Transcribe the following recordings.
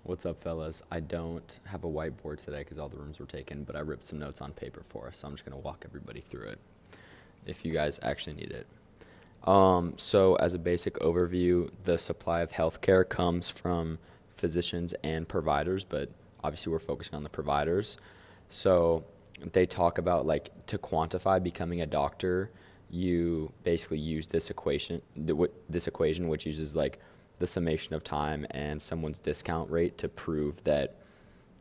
What's up, fellas? I don't have a whiteboard today because all the rooms were taken, but I ripped some notes on paper for us, so I'm just going to walk everybody through it if you guys actually need it. So, as a basic overview, the supply of healthcare comes from physicians and providers, but obviously we're focusing on the providers. So, they talk about like to quantify becoming a doctor, you basically use this equation, which uses like the summation of time and someone's discount rate to prove that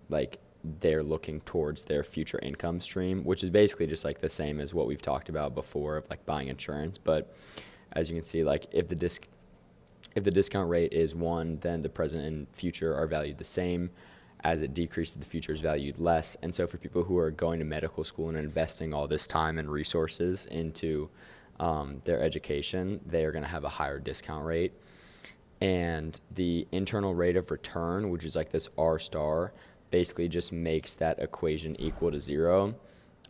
like they're looking towards their future income stream, which is basically just like the same as what we've talked about before of like buying insurance. But as you can see, like if the discount rate is 1, then the present and future are valued the same. As it decreases, the future is valued less. And so for people who are going to medical school and investing all this time and resources into their education, they are going to have a higher discount rate. And the internal rate of return, which is like this R star, basically just makes that equation equal to 0.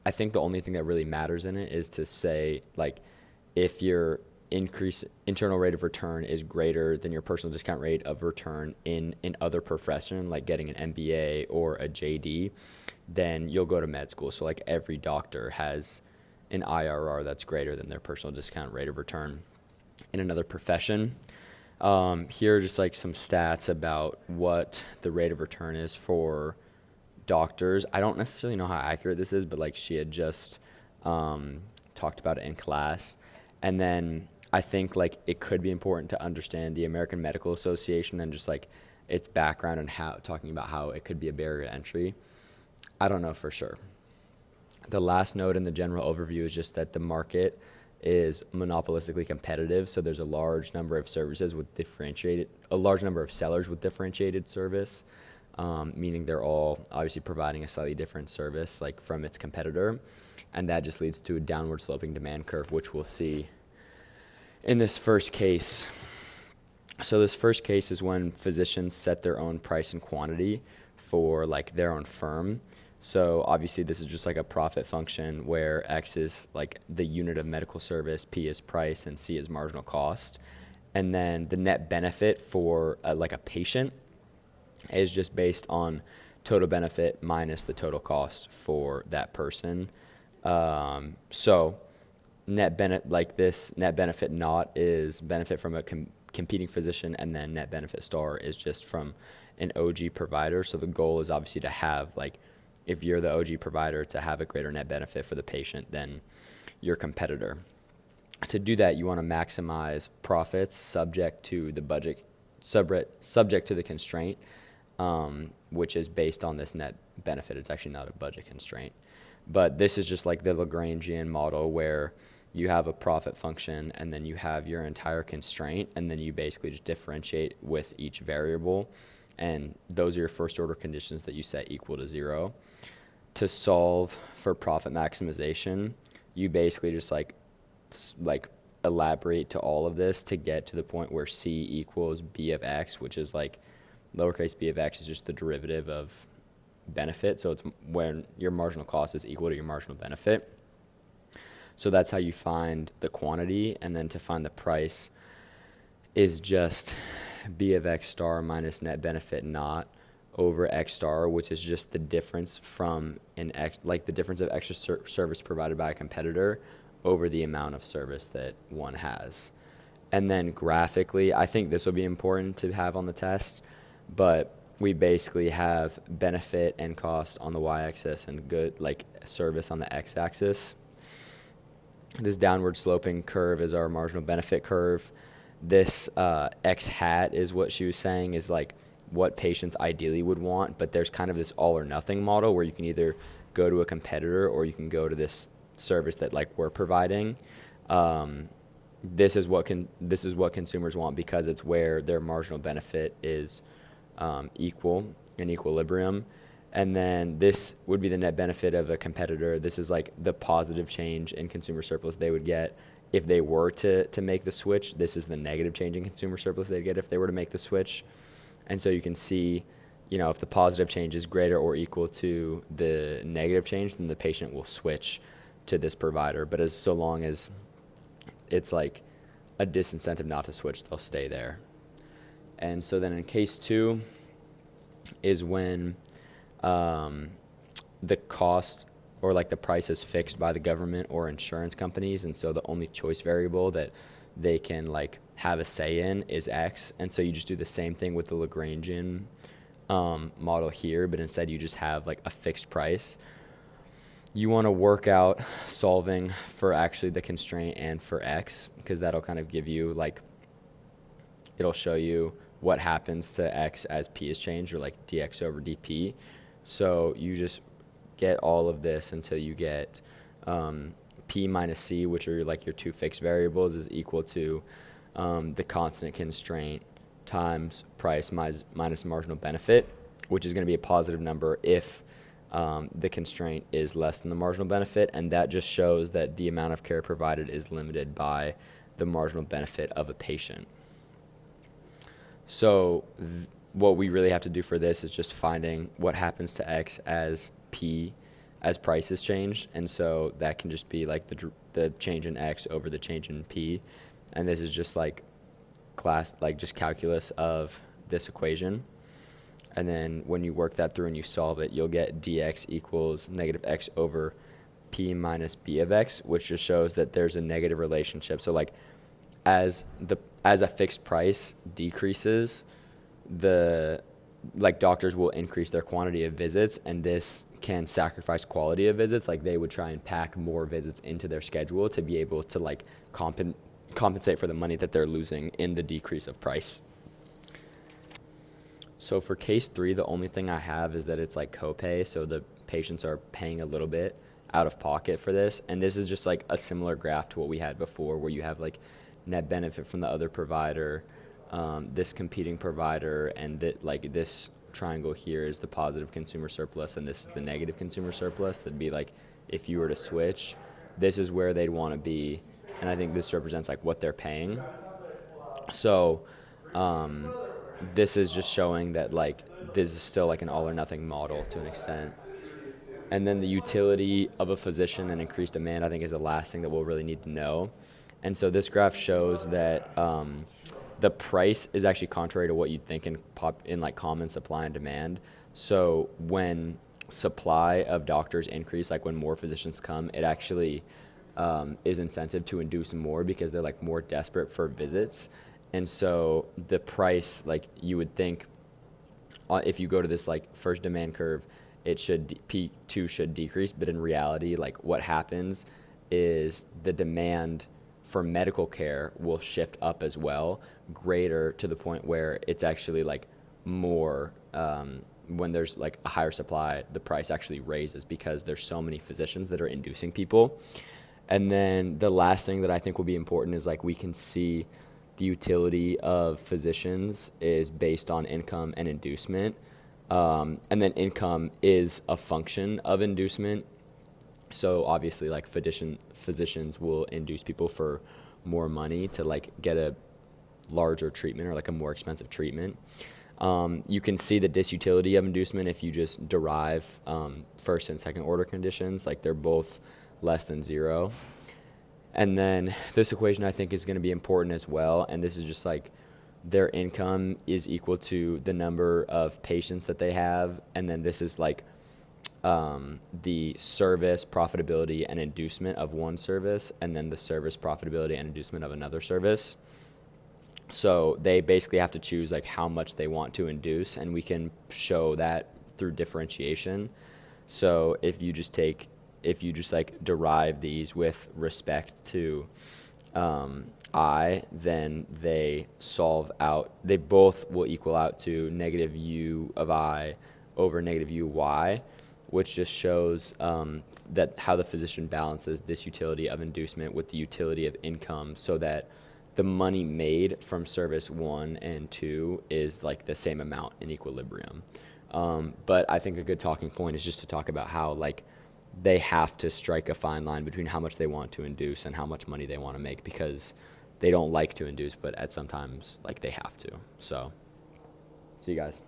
I think the only thing that really matters in it is to say, like, if your internal rate of return is greater than your personal discount rate of return in other profession, like getting an MBA or a JD, then you'll go to med school. So like every doctor has an IRR that's greater than their personal discount rate of return in another profession. Here are just like some stats about what the rate of return is for doctors. I don't necessarily know how accurate this is, but like she had just talked about it in class. And then I think like it could be important to understand the American Medical Association and just like its background and how talking about how it could be a barrier to entry. I don't know for sure. The last note in the general overview is just that the market is monopolistically competitive, so there's a large number of a large number of sellers with differentiated service, meaning they're all obviously providing a slightly different service like from its competitor, and that just leads to a downward sloping demand curve, which we'll see in this first case. So this first case is when physicians set their own price and quantity for like their own firm. So obviously this is just like a profit function where X is like the unit of medical service, P is price, and C is marginal cost. And then the net benefit for like a patient is just based on total benefit minus the total cost for that person. So net benefit naught is benefit from a competing physician, and then net benefit star is just from an OG provider. So the goal is obviously to have like, if you're the OG provider, to have a greater net benefit for the patient than your competitor. To do that, you want to maximize profits subject to the budget, subject to the constraint, which is based on this net benefit. It's actually not a budget constraint. But this is just like the Lagrangian model where you have a profit function and then you have your entire constraint, and then you basically just differentiate with each variable. And those are your first order conditions that you set equal to 0. To solve for profit maximization, you basically just like elaborate to all of this to get to the point where C equals B of X, which is like lowercase b of X is just the derivative of benefit. So it's when your marginal cost is equal to your marginal benefit. So that's how you find the quantity. And then to find the price is just B of X star minus net benefit naught over X star, which is just the difference from the difference of extra service provided by a competitor over the amount of service that one has. And then graphically, I think this will be important to have on the test, but we basically have benefit and cost on the y-axis and good like service on the x-axis. This downward sloping curve is our marginal benefit curve. This X hat is what she was saying is like what patients ideally would want, but there's kind of this all or nothing model where you can either go to a competitor or you can go to this service that like we're providing. This is what consumers want because it's where their marginal benefit is equal in equilibrium. And then this would be the net benefit of a competitor. This is like the positive change in consumer surplus they would get if they were to make the switch. This is the negative change in consumer surplus they'd get if they were to make the switch. And so you can see, if the positive change is greater or equal to the negative change, then the patient will switch to this provider. But so long as it's like a disincentive not to switch, they'll stay there. And so then in case 2, is when the cost or like the price is fixed by the government or insurance companies, and so the only choice variable that they can like have a say in is X. And so you just do the same thing with the Lagrangian model here, but instead you just have like a fixed price. You want to work out solving for actually the constraint and for X, because that'll kind of give you like, it'll show you what happens to X as P is changed, or like dx over dP. So you just get all of this until you get P minus C, which are like your two fixed variables, is equal to the constant constraint times price minus marginal benefit, which is going to be a positive number if the constraint is less than the marginal benefit, and that just shows that the amount of care provided is limited by the marginal benefit of a patient. So what we really have to do for this is just finding what happens to X as P as price is changed, and so that can just be like the change in X over the change in P, and this is just like just calculus of this equation. And then when you work that through and you solve it, you'll get dx equals negative x over p minus b of x, which just shows that there's a negative relationship. So like as a fixed price decreases, doctors will increase their quantity of visits, and this can sacrifice quality of visits. Like they would try and pack more visits into their schedule to be able to like compensate for the money that they're losing in the decrease of price. So for case 3, the only thing I have is that it's like copay, so the patients are paying a little bit out of pocket for this, and this is just like a similar graph to what we had before, where you have like net benefit from the other provider, this competing provider, and that like this triangle here is the positive consumer surplus, and this is the negative consumer surplus. That'd be like if you were to switch, this is where they'd want to be, and I think this represents like what they're paying. So this is just showing that like this is still like an all or nothing model to an extent. And then the utility of a physician and increased demand, I think, is the last thing that we'll really need to know. And so this graph shows that the price is actually contrary to what you'd think in like common supply and demand. So when supply of doctors increase, like when more physicians come, it actually is incentive to induce more because they're like more desperate for visits. And so the price, like you would think, if you go to this like first demand curve, it should P2 should decrease, but in reality, like what happens is the demand for medical care will shift up as well, greater to the point where it's actually like more, when there's like a higher supply, the price actually raises because there's so many physicians that are inducing people. And then the last thing that I think will be important is like we can see the utility of physicians is based on income and inducement. And then income is a function of inducement. So obviously like physicians will induce people for more money to like get a larger treatment or like a more expensive treatment. You can see the disutility of inducement if you just derive first and second order conditions, like they're both less than 0. And then this equation I think is going to be important as well, and this is just like their income is equal to the number of patients that they have, and then this is like the service profitability and inducement of one service, and then the service profitability and inducement of another service. So they basically have to choose like how much they want to induce, and we can show that through differentiation. So if you just like derive these with respect to I, then they both will equal out to negative u of I over negative uy, which just shows that how the physician balances this utility of inducement with the utility of income, so that the money made from service 1 and 2 is like the same amount in equilibrium. But I think a good talking point is just to talk about how like they have to strike a fine line between how much they want to induce and how much money they want to make, because they don't like to induce, but at sometimes like they have to. So see you guys.